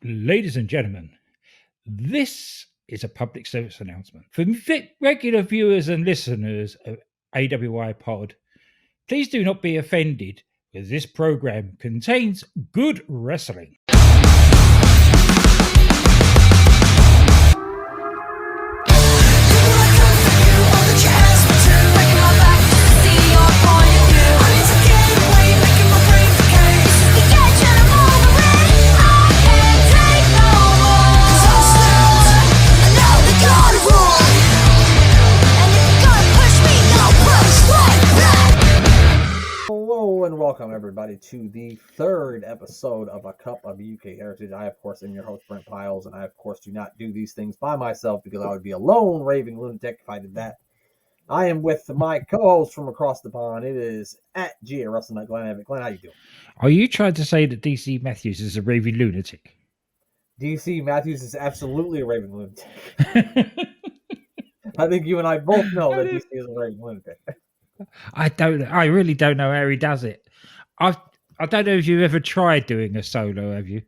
Ladies and gentlemen, this is a public service announcement. For regular viewers and listeners of AWI Pod, please do not be offended, as this program contains good wrestling. Hello and welcome everybody to the third episode of A Cup of UK Heritage. I, of course, am your host, Brent Piles, and I, of course, do not do these things by myself because I would be a lone raving lunatic if I did that. I am with my co-host from across the pond. It is at G at Wrestling Night, Glenn Abbott. Glenn, how you doing? Are you trying to say that DC Matthews is a raving lunatic? DC Matthews is absolutely a raving lunatic. I think you and I both know that DC is a raving lunatic. I really don't know how he does it. I don't know if you've ever tried doing a solo, have you?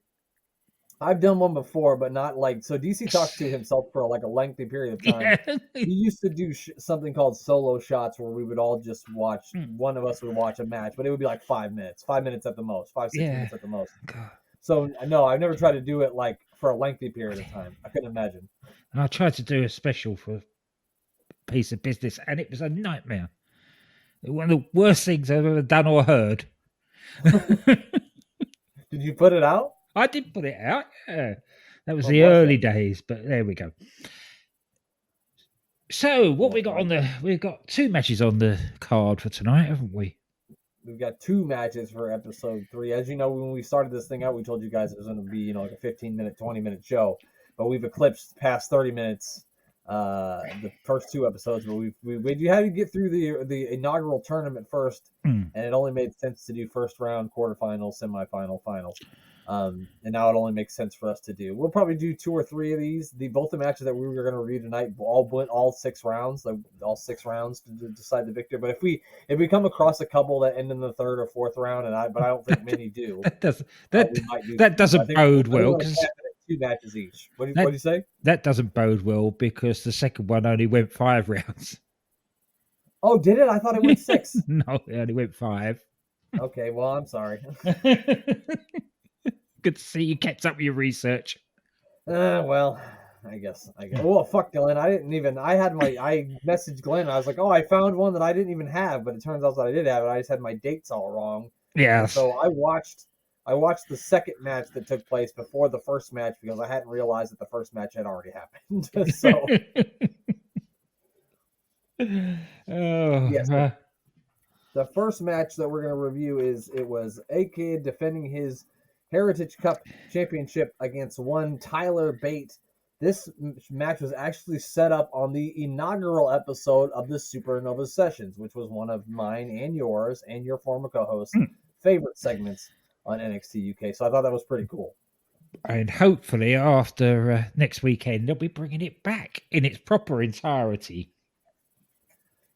I've done one before, but not like so. DC talks to himself for like a lengthy period of time. Yeah. He used to do something called solo shots where we would all just watch. One of us would watch a match, but it would be like 5 minutes at the most, 5-6 minutes at the most. God. So no, I've never tried to do it like for a lengthy period of time. I couldn't imagine. I tried to do a special for a piece of business, and it was a nightmare. One of the worst things I've ever done or heard. Did you put it out? I did put it out. Yeah. That was the early days, but there we go. So what we got we've got 2 matches on the card for tonight, haven't we? We've got 2 matches for episode 3. As you know, when we started this thing out, we told you guys it was going to be, like a 15-minute, 20-minute show, but we've eclipsed past 30 minutes. The first 2 episodes, but you had to get through the inaugural tournament first, and it only made sense to do first round, quarterfinal, semifinal, final. And now it only makes sense for us to do. We'll probably do 2 or 3 of these. Both the matches that we were going to review tonight went all 6 rounds, all 6 rounds to decide the victor. But if we come across a couple that end in the 3rd or 4th round, but I don't think many do. that doesn't bode well. 2 matches each. What do you say? That doesn't bode well because the second one only went 5 rounds. Oh, did it? I thought it went 6. No, it only went 5. Okay, well, I'm sorry. Good to see you kept up your research. Well, I guess. Well, fuck, Glenn. I messaged Glenn. I was like, oh, I found one that I didn't even have, but it turns out that I did have it. I just had my dates all wrong. Yeah. So I watched the second match that took place before the first match because I hadn't realized that the first match had already happened. So, yes. The first match that we're going to review was A-Kid defending his Heritage Cup Championship against one Tyler Bate. This match was actually set up on the inaugural episode of the Supernova Sessions, which was one of mine and yours and your former co-host's favorite segments on NXT UK. So I thought that was pretty cool. And hopefully after next weekend, they'll be bringing it back in its proper entirety.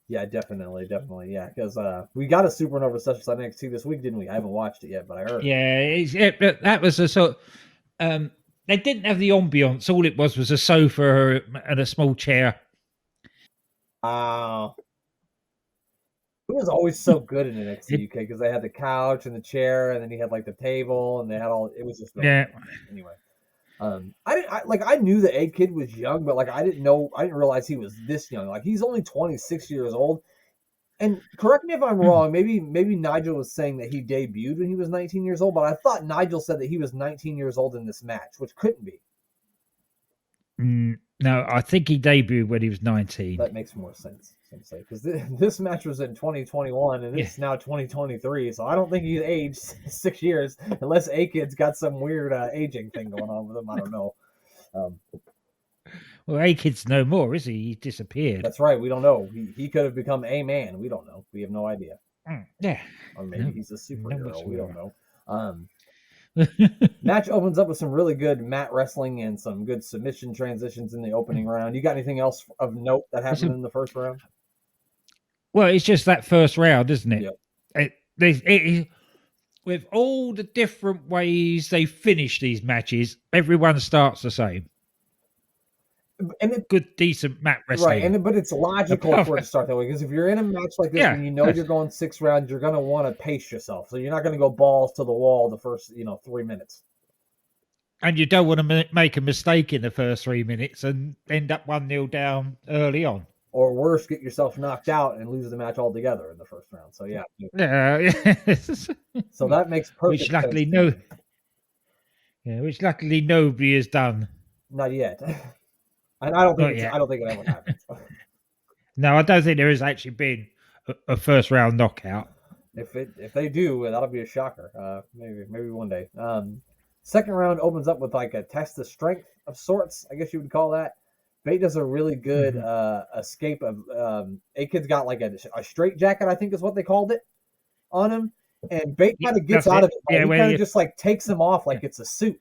Yeah, definitely. Yeah, because we got a Supernova Sessions on NXT this week, didn't we? I haven't watched it yet, but I heard. Yeah, that was a sort of... they didn't have the ambience. All it was a sofa and a small chair. It was always so good in NXT UK because they had the couch and the chair, and then you had like the table, and they had all. It was just Anyway, I knew the A-Kid was young, but I didn't realize he was this young. Like he's only 26 years old. And correct me if I'm wrong. Maybe Nigel was saying that he debuted when he was 19 years old, but I thought Nigel said that he was 19 years old in this match, which couldn't be. No, I think he debuted when he was 19. That makes more sense, because this match was in 2021 and it's now 2023, so I don't think he's aged 6 years unless A-Kid's got some weird aging thing going on with him. I don't know. Well, A-Kid's no more, is he? He disappeared. That's right. We don't know. He could have become a man. We don't know. We have no idea. Yeah. Or maybe he's a superhero. We don't know. Match opens up with some really good mat wrestling and some good submission transitions in the opening round. You got anything else of note that happened in the first round? Well, it's just that first round, isn't it? Yep. with all the different ways they finish these matches, everyone starts the same. And it, Good, decent mat right, wrestling. but it's logical for it to start that way, because if you're in a match like this, Yeah, when you know you're going 6 rounds, you're going to want to pace yourself. So you're not going to go balls to the wall the first 3 minutes. and you don't want to make a mistake in the first 3 minutes and end up 1-0 down early on. Or worse, get yourself knocked out and lose the match altogether in the first round. So yeah. So that makes perfect which luckily sense. which luckily nobody has done. Not yet. And I don't think it ever happens. No, I don't think there has actually been a first round knockout. If they do, that'll be a shocker. Maybe one day. Second round opens up with like a test of strength of sorts, I guess you would call that. Bate does a really good escape of A-Kid's got like a straight jacket, I think is what they called it, on him. And Bate kind of gets out of it. Yeah, he kind of just like takes him off like it's a suit.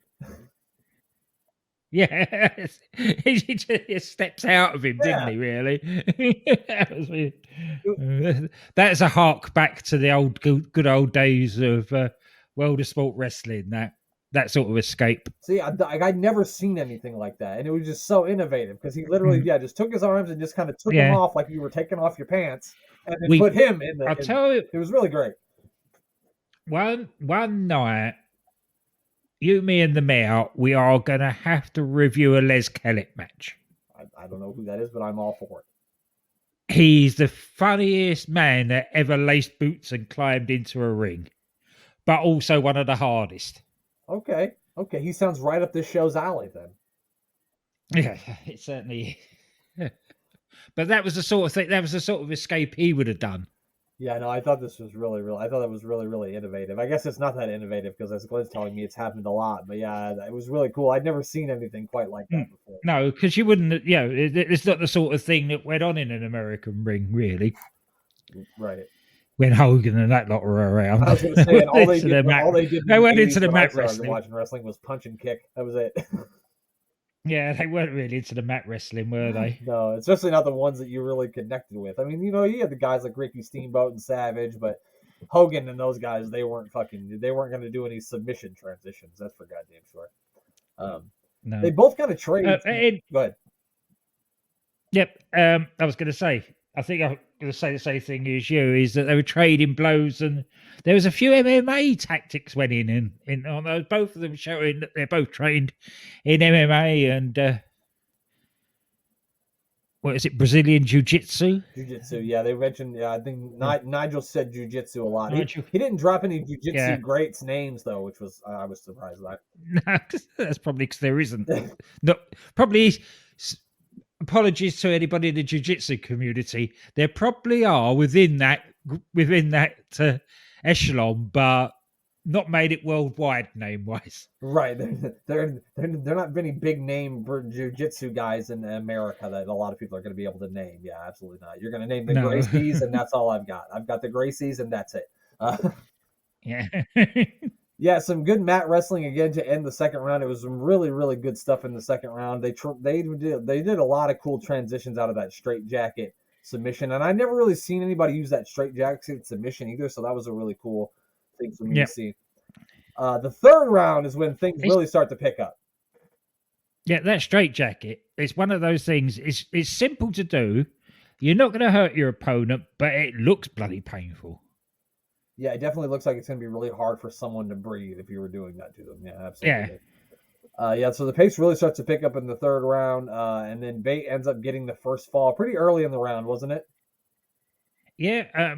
Yeah, he just steps out of him, didn't he? Really? That's a hark back to the old good old days of World of Sport Wrestling. That sort of escape. See, I'd never seen anything like that, and it was just so innovative because he literally, just took his arms and just kind of took him off like you were taking off your pants, and then put him in the. I'll tell you, it was really great. One night, you, me, and the mayor, we are gonna have to review a Les Kellett match. I don't know who that is, but I'm all for it. He's the funniest man that ever laced boots and climbed into a ring, but also one of the hardest. Okay. He sounds right up this show's alley then. Yeah, it certainly. But that was the sort of thing. That was the sort of escape he would have done. Yeah, no, I thought this was really. I thought that was really innovative. I guess it's not that innovative because, as Glenn's telling me, it's happened a lot. But yeah, it was really cool. I'd never seen anything quite like that before. No, because you wouldn't. It's not the sort of thing that went on in an American ring, really. Right. When Hogan and that lot were around. I was going to say, all they did. They went into the mat wrestling. Watching wrestling was punch and kick. That was it. Yeah, they weren't really into the mat wrestling, were they? No, especially not the ones that you really connected with. I mean, you had the guys like Ricky Steamboat and Savage, but Hogan and those guys, they weren't going to do any submission transitions. That's for goddamn sure. No. They both kind of trade. Go ahead. Yep. I was going to say, I think I'm going to say the same thing as you, is that they were trading blows, and there was a few MMA tactics went in on those, both of them showing that they're both trained in MMA and what is it, Brazilian Jiu-Jitsu? Jiu-Jitsu, yeah. They mentioned, I think Nigel said Jiu-Jitsu a lot. He didn't drop any Jiu-Jitsu greats names, though, which was, I was surprised by. No, that's probably because there isn't. No, probably... Apologies to anybody in the jiu-jitsu community. There probably are within that echelon, but not made it worldwide name-wise. Right. They're not many big name jiu-jitsu guys in America that a lot of people are going to be able to name. Yeah, absolutely not. You're going to name the Gracies, and that's all I've got. I've got the Gracies, and that's it. Yeah. Yeah, some good mat wrestling again to end the second round. It was some really, really good stuff in the second round. They did a lot of cool transitions out of that straight jacket submission, and I never really seen anybody use that straight jacket submission either. So that was a really cool thing for me to see. The third round is when things really start to pick up. Yeah, that straight jacket. It's one of those things. It's simple to do. You're not going to hurt your opponent, but it looks bloody painful. Yeah, it definitely looks like it's going to be really hard for someone to breathe if you were doing that to them. Yeah, absolutely. Yeah. So the pace really starts to pick up in the third round, and then Bate ends up getting the first fall pretty early in the round, wasn't it? Yeah.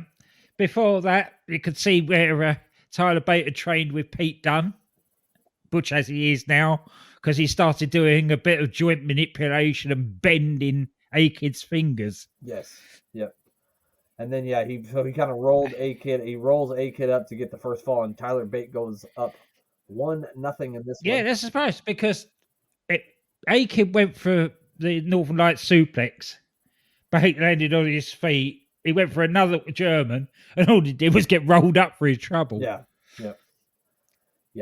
Before that, you could see where Tyler Bate had trained with Pete Dunne, butch as he is now, because he started doing a bit of joint manipulation and bending A-Kid's fingers. Yes. Yep. And then, he kind of rolled A-Kid. He rolls A-Kid up to get the first fall, and Tyler Bate goes up 1-0 in this one. Yeah, that's a surprise because A-Kid went for the Northern Lights suplex. Bate landed on his feet. He went for another German, and all he did was get rolled up for his trouble. Yeah.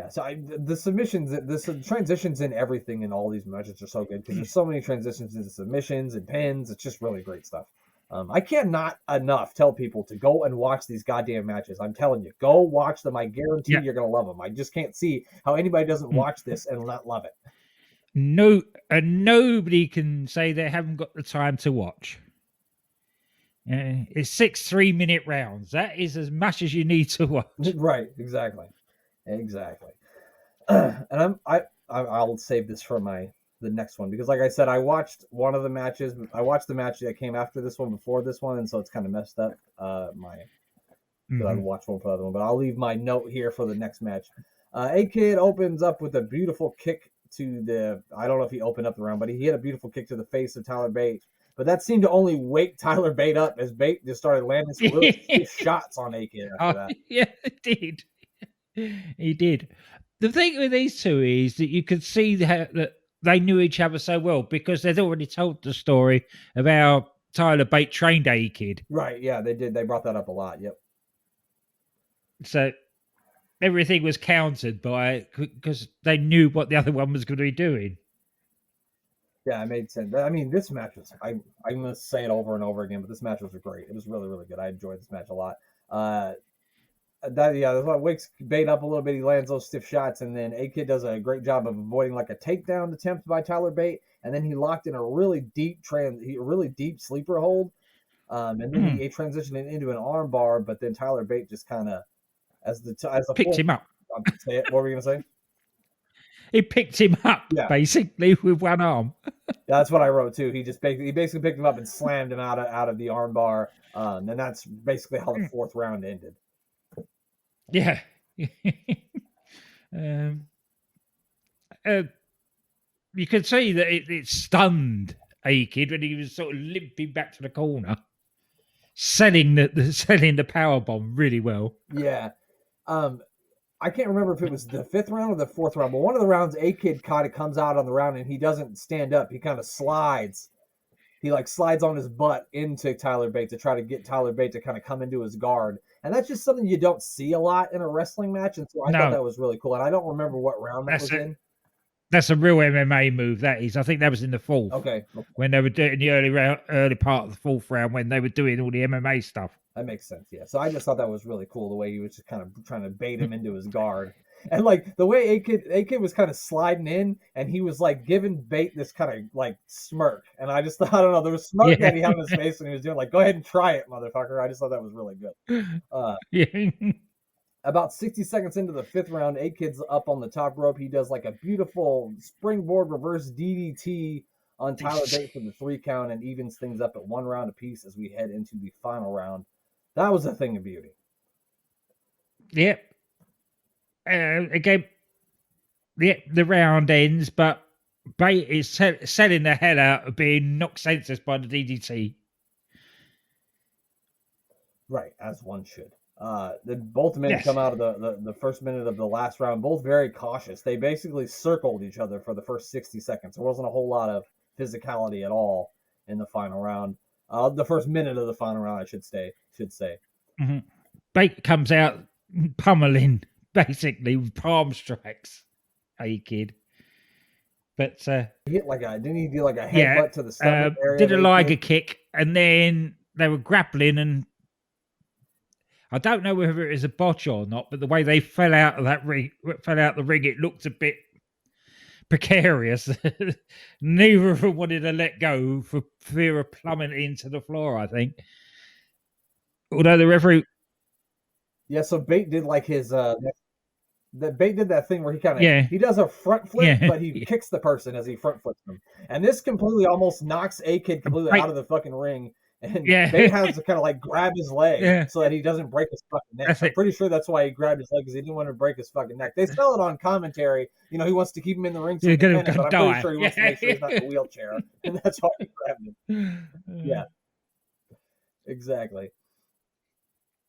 So the submissions, the transitions in everything in all these matches are so good because there's so many transitions into submissions and pins. It's just really great stuff. I cannot enough tell people to go and watch these goddamn matches. I'm telling you, go watch them. I guarantee you're going to love them. I just can't see how anybody doesn't watch this and not love it. No, and nobody can say they haven't got the time to watch. It's 6 3-minute rounds. That is as much as you need to watch. Right, exactly. And I'll save this for the next one, because like I said, I watched one of the matches. I watched the match that came after this one before this one, and so it's kind of messed up because I watched one for the other one. But I'll leave my note here for the next match. A-Kid opens up with a beautiful kick to the, I don't know if he opened up the round, but he hit a beautiful kick to the face of Tyler Bate. But that seemed to only wake Tyler Bate up, as Bate just started landing some really shots on A-Kid after that. Yeah, it did. He did. The thing with these two is that you could see that they knew each other so well, because they'd already told the story of how Tyler Bate trained A-Kid. Right, yeah, they did. They brought that up a lot, yep. So everything was countered by, because they knew what the other one was going to be doing. Yeah, it made sense. I mean, this match was, I'm going to say it over and over again, but this match was great. It was really, really good. I enjoyed this match a lot. That's what wakes Bate up a little bit. He lands those stiff shots, and then A-Kid does a great job of avoiding like a takedown attempt by Tyler Bate, and then he locked in a really deep sleeper hold, and then he transitioned it into an arm bar, but then Tyler Bate just kind of, as the picked him up. What were you gonna say? He picked him up, basically, with one arm. That's what I wrote too. He basically picked him up and slammed him out of the arm bar, and that's basically how the fourth round ended. Yeah. You could see that it stunned A-Kid when he was sort of limping back to the corner, selling the power bomb really well. Yeah. I can't remember if it was the fifth round or the fourth round, but one of the rounds, A-Kid kind of comes out on the round and he doesn't stand up. He kind of slides. He slides on his butt into Tyler Bate to try to get Tyler Bate to kind of come into his guard. And that's just something you don't see a lot in a wrestling match. And so I thought that was really cool. And I don't remember what round that was in. That's a real MMA move, that is. I think that was in the fourth. Okay. When they were doing the early part of the fourth round, when they were doing all the MMA stuff. That makes sense, yeah. So I just thought that was really cool, the way he was just kind of trying to bait him into his guard. And the way A-Kid was kind of sliding in, and he was giving Bate this kind of smirk. And I just thought, I don't know, there was smirk that he had on his face when he was doing go ahead and try it, motherfucker. I just thought that was really good. About 60 seconds into the fifth round, A-Kid's up on the top rope. He does a beautiful springboard reverse DDT on Tyler Bate for the 3 count and evens things up at 1 round apiece as we head into the final round. That was a thing of beauty. Yep. Again, the round ends, but Bate is selling the hell out of being knocked senseless by the DDT. Right, as one should. Both men come out of the first minute of the last round, both very cautious. They basically circled each other for the first 60 seconds. There wasn't a whole lot of physicality at all in the final round. The first minute of the final round, I should say. Mm-hmm. Bate comes out pummeling, basically, with palm strikes. A-Kid. But he hit didn't he do a headbutt to the stomach area? Did a Liger kick, and then they were grappling, and I don't know whether it was a botch or not, but the way they fell out of the ring, it looked a bit precarious. Neither of them wanted to let go for fear of plummeting into the floor, I think. Although the referee... Yeah, so Bate did his... Bate did that thing where he he does a front flip, but he kicks the person as he front flips them. And this completely almost knocks A-Kid completely out of the fucking ring. And Bate has to kind of grab his leg so that he doesn't break his fucking neck. I'm pretty sure that's why he grabbed his leg, because he didn't want to break his fucking neck. They sell it on commentary. He wants to keep him in the ring, so but I'm pretty sure he wants to make sure he's not in a wheelchair, and that's why he grabbed him. Yeah, exactly.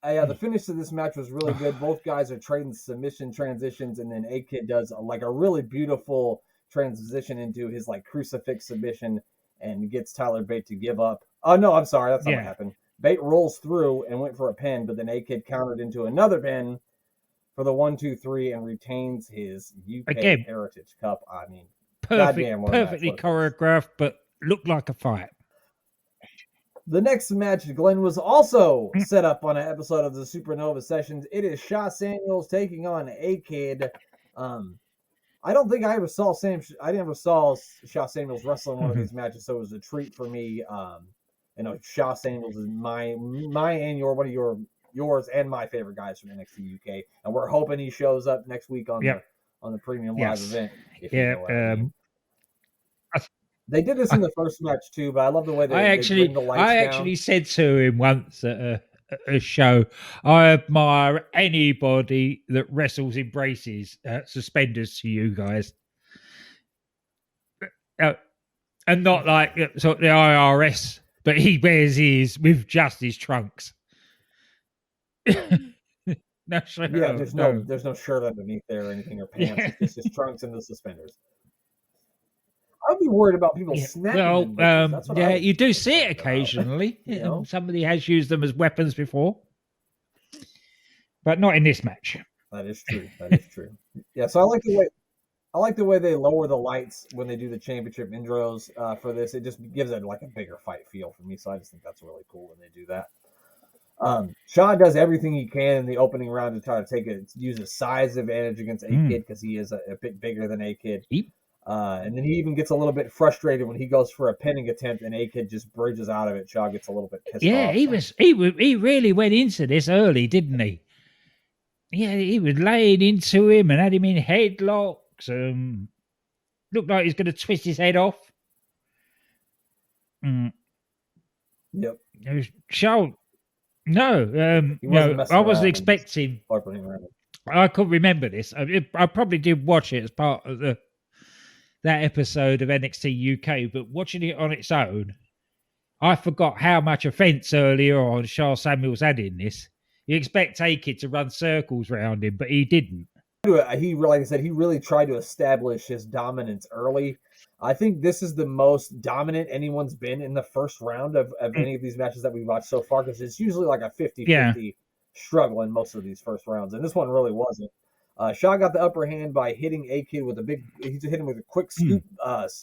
The finish of this match was really good. Both guys are trading submission transitions, and then A-Kid does a really beautiful transition into his crucifix submission and gets Tyler Bate to give up. Oh, no, I'm sorry. That's not what happened. Bate rolls through and went for a pin, but then A-Kid countered into another pin for the 1-2-3 and retains his UK Heritage Cup. I mean, perfectly choreographed, but looked like a fight. The next match, Glenn, was also set up on an episode of the Supernova Sessions. It is Shaw Samuels taking on A-Kid. I don't think I ever saw I never saw Shaw Samuels wrestle in one of these matches, so it was a treat for me. Shaw Samuels is my and one of yours and my favorite guys from NXT UK, and we're hoping he shows up next week on the premium live event. If you know what I mean. They did this in the first match too, but I love the way they bring the lights down. I actually said to him once at a show, I admire anybody that wrestles in braces, suspenders to you guys. And not like sort of the IRS, but he wears his with just his trunks. No shirt. Yeah, there's no shirt underneath there or anything or pants. It's just his trunks and the suspenders. I'd be worried about people snapping. Well, you do see it occasionally. Somebody has used them as weapons before, but not in this match. That is true. Yeah, so I like the way they lower the lights when they do the championship intros for this. It just gives it like a bigger fight feel for me. So I just think that's really cool when they do that. Shaw does everything he can in the opening round to try to use a size advantage against A-Kid because he is a bit bigger than A-Kid. And then he even gets a little bit frustrated when he goes for a pinning attempt and A-Kid just bridges out of it. Shaw gets a little bit pissed off. Yeah, he really went into this early, didn't he? Yeah, he was laying into him and had him in headlocks. Looked like he's going to twist his head off. Yep. Shaw. No, I wasn't expecting. I couldn't remember this. I probably did watch it as part of that episode of NXT UK, but watching it on its own, I forgot how much offence earlier on Shaw Samuels had in this. You expect A-Kid to run circles around him, but he didn't. Like I said, he really tried to establish his dominance early. I think this is the most dominant anyone's been in the first round of any of these matches that we've watched so far, because it's usually like a 50-50 struggle in most of these first rounds, and this one really wasn't. Shaw got the upper hand by hitting A-Kid with he hit him with a quick scoop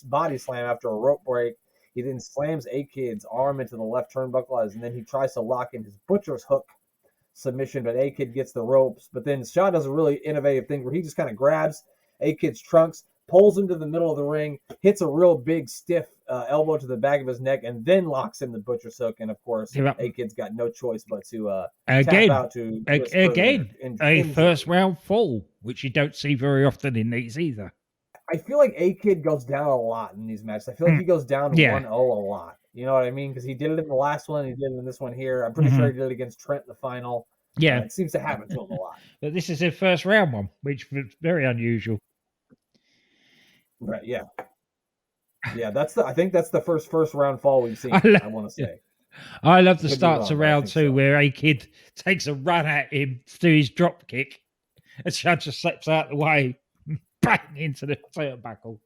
body slam after a rope break. He then slams A-Kid's arm into the left turnbuckle, and then he tries to lock in his butcher's hook submission, but A-Kid gets the ropes. But then Shaw does a really innovative thing where he just kind of grabs A-Kid's trunks, pulls him to the middle of the ring, hits a real big stiff elbow to the back of his neck, and then locks in the butcher's hook. And of course, A-Kid's got no choice but to tap out to a first round fall, which you don't see very often in these either. I feel like A-Kid goes down a lot in these matches. I feel like he goes down 1-0 a lot. You know what I mean? Because he did it in the last one, he did it in this one here. I'm pretty sure he did it against Trent in the final. Yeah, it seems to happen to him a lot. But this is his first round one, which was very unusual. Right? Yeah. I think that's the first round fall we've seen. I want to say. I love the start to round two where A-Kid takes a run at him to do his drop kick, and Shaw just slips out the way, bang into the turnbuckle.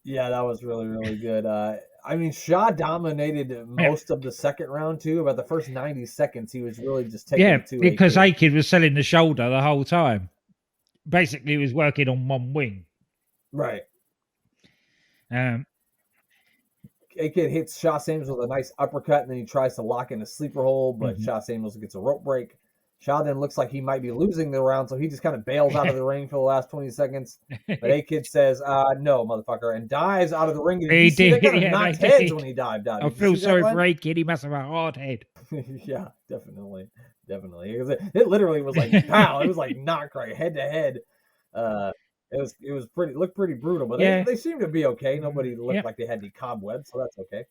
Yeah, that was really, really good. I mean, Shaw dominated most of the second round too. About the first 90 seconds, he was really just taking it to because A-Kid was selling the shoulder the whole time. Basically, he was working on one wing. Right. A-Kid hits Shaw Samuels with a nice uppercut, and then he tries to lock in a sleeper hold, but Shaw Samuels gets a rope break. Shaw then looks like he might be losing the round, so he just kind of bails out of the ring for the last 20 seconds. But A-Kid says, no, motherfucker, and dives out of the ring. He did. They kind of knocked heads when he dived out. I feel sorry for A-Kid. He must have a hard head. Yeah, definitely. It literally was like, pow. It was like knock right head to head. It was looked pretty brutal, but they seemed to be okay. Nobody looked like they had any cobwebs, so that's okay.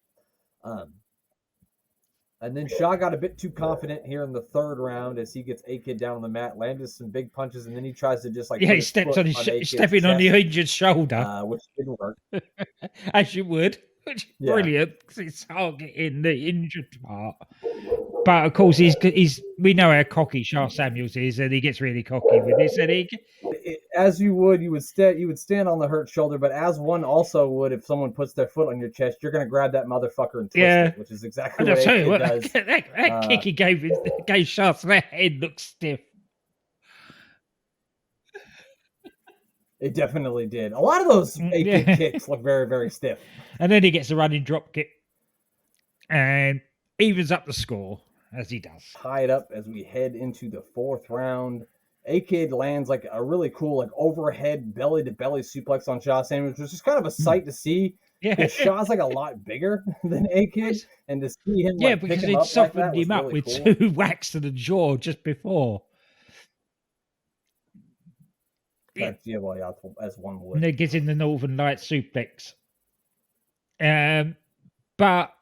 And then Shaw got a bit too confident here in the third round as he gets A-Kid down on the mat, landed some big punches, and then he tries to just he steps on stepping on the injured shoulder, which didn't work. As you would, which is brilliant because it's targeting the injured part. But of course, we know how cocky Shaw Samuels is, and he gets really cocky with this. And as you would stand on the hurt shoulder, but as one also would if someone puts their foot on your chest, you're going to grab that motherfucker and twist it, which is exactly what A-Kid does. That kick he gave Shaw to the head looks stiff. It definitely did. A lot of those A-Kid kicks look very, very stiff. And then he gets a running drop kick and evens up the score as he does. Tie it up as we head into the fourth round. A-Kid lands like a really cool, like overhead belly to belly suplex on Shaw Samuels, which is just kind of a sight to see. Yeah, Shaw's like a lot bigger than A-Kid, and to see him yeah, like because pick him he'd up like softened that was him up really with cool. 2 whacks to the jaw just before. But yeah, well, yeah, as one would. And then gets in the Northern Light suplex. But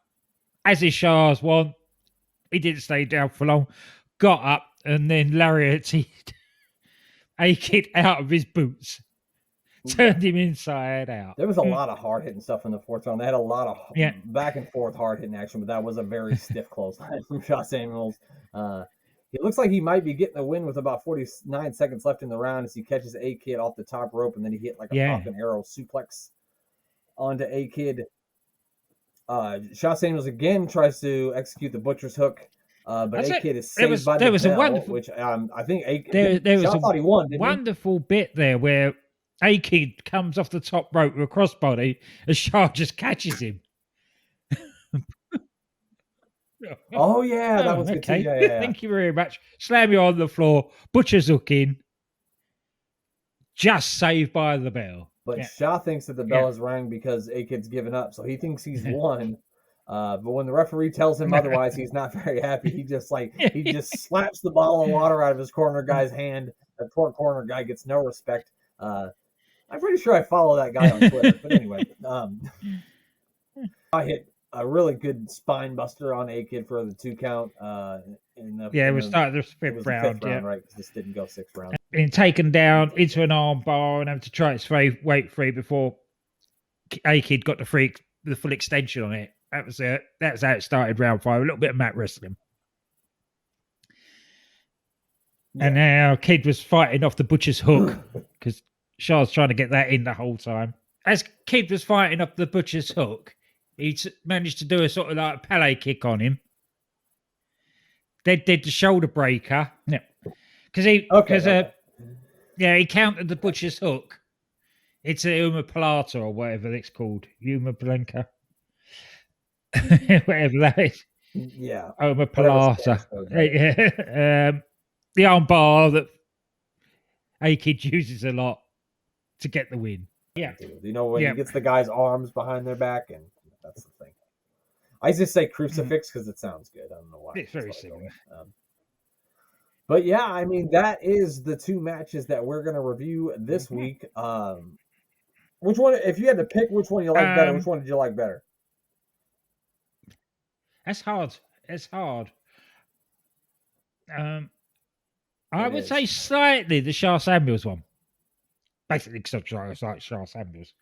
as his Shah's want, he didn't stay down for long. Got up and then lariated A-Kid out of his boots. Turned him inside out. There was a lot of hard hitting stuff in the fourth round. They had a lot of back and forth hard hitting action, but that was a very stiff clothesline from Shaw Samuels. It looks like he might be getting the win with about 49 seconds left in the round as he catches A-Kid off the top rope, and then he hit like a Falcon Arrow suplex onto A-Kid. Shaw Samuels again tries to execute the Butcher's Hook, but A-Kid is saved by the bell, which I think Shaw thought he won. Wonderful bit there where A-Kid comes off the top rope with a crossbody, and Shaw just catches him. Oh yeah, that was okay. Good too. Yeah. Thank you very much. Slam you on the floor. Butcher's Hook in. Just saved by the bell. But Shaw thinks that the bell is rang because A-Kid's given up, so he thinks he's won. But when the referee tells him otherwise, he's not very happy. He just slaps the bottle of water out of his corner guy's hand. The poor corner guy gets no respect. I'm pretty sure I follow that guy on Twitter. But anyway, I hit a really good spine buster on A-Kid for the 2 count. It was starting the fifth round, right? Because this didn't go 6 rounds. Being taken down into an arm bar and having to try its weight free before A-Kid got the full extension on it. That was it. That's how it started round 5. A little bit of mat wrestling. Yeah. And now Kid was fighting off the Butcher's Hook because Shaw's trying to get that in the whole time. As Kid was fighting up the Butcher's Hook, he managed to do a sort of like a Pele kick on him. They did the shoulder breaker. Yeah. Because he countered the Butcher's Hook. It's a Uma Palata or whatever it's called. Uma Blanca. Whatever that is. Yeah. Uma Palata. The arm bar that A-Kid uses a lot to get the win. Yeah. You know, when he gets the guy's arms behind their back, and that's the thing. I just say crucifix because it sounds good. I don't know why. It's very similar. But yeah, I mean, that is the 2 matches that we're going to review this week. Which one, if you had to pick which one you like better, which one did you like better? That's hard. It's hard. I would say slightly the Shaw Samuels one. Basically, because I like Shaw Samuels.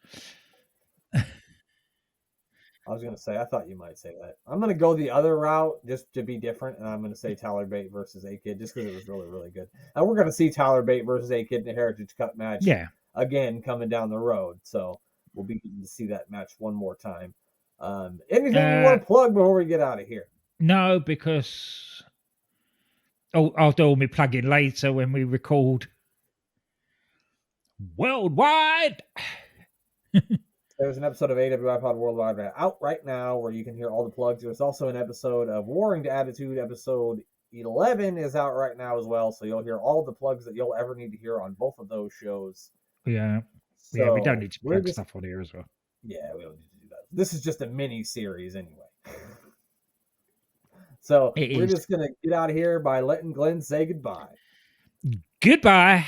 I was going to say, I thought you might say that. I'm going to go the other route just to be different, and I'm going to say Tyler Bate versus A-Kid just because it was really, really good. And we're going to see Tyler Bate versus A-Kid in a Heritage Cup match again coming down the road. So we'll be getting to see that match one more time. Anything you want to plug before we get out of here? No, because I'll do all my plugging later when we record worldwide. There's an episode of AWI Pod Worldwide out right now where you can hear all the plugs. There's also an episode of Warring to Attitude. Episode 11 is out right now as well. So you'll hear all the plugs that you'll ever need to hear on both of those shows. Yeah. So we don't need to plug stuff on here as well. Yeah, we don't need to do that. This is just a mini series anyway. So we're just going to get out of here by letting Glenn say goodbye. Goodbye.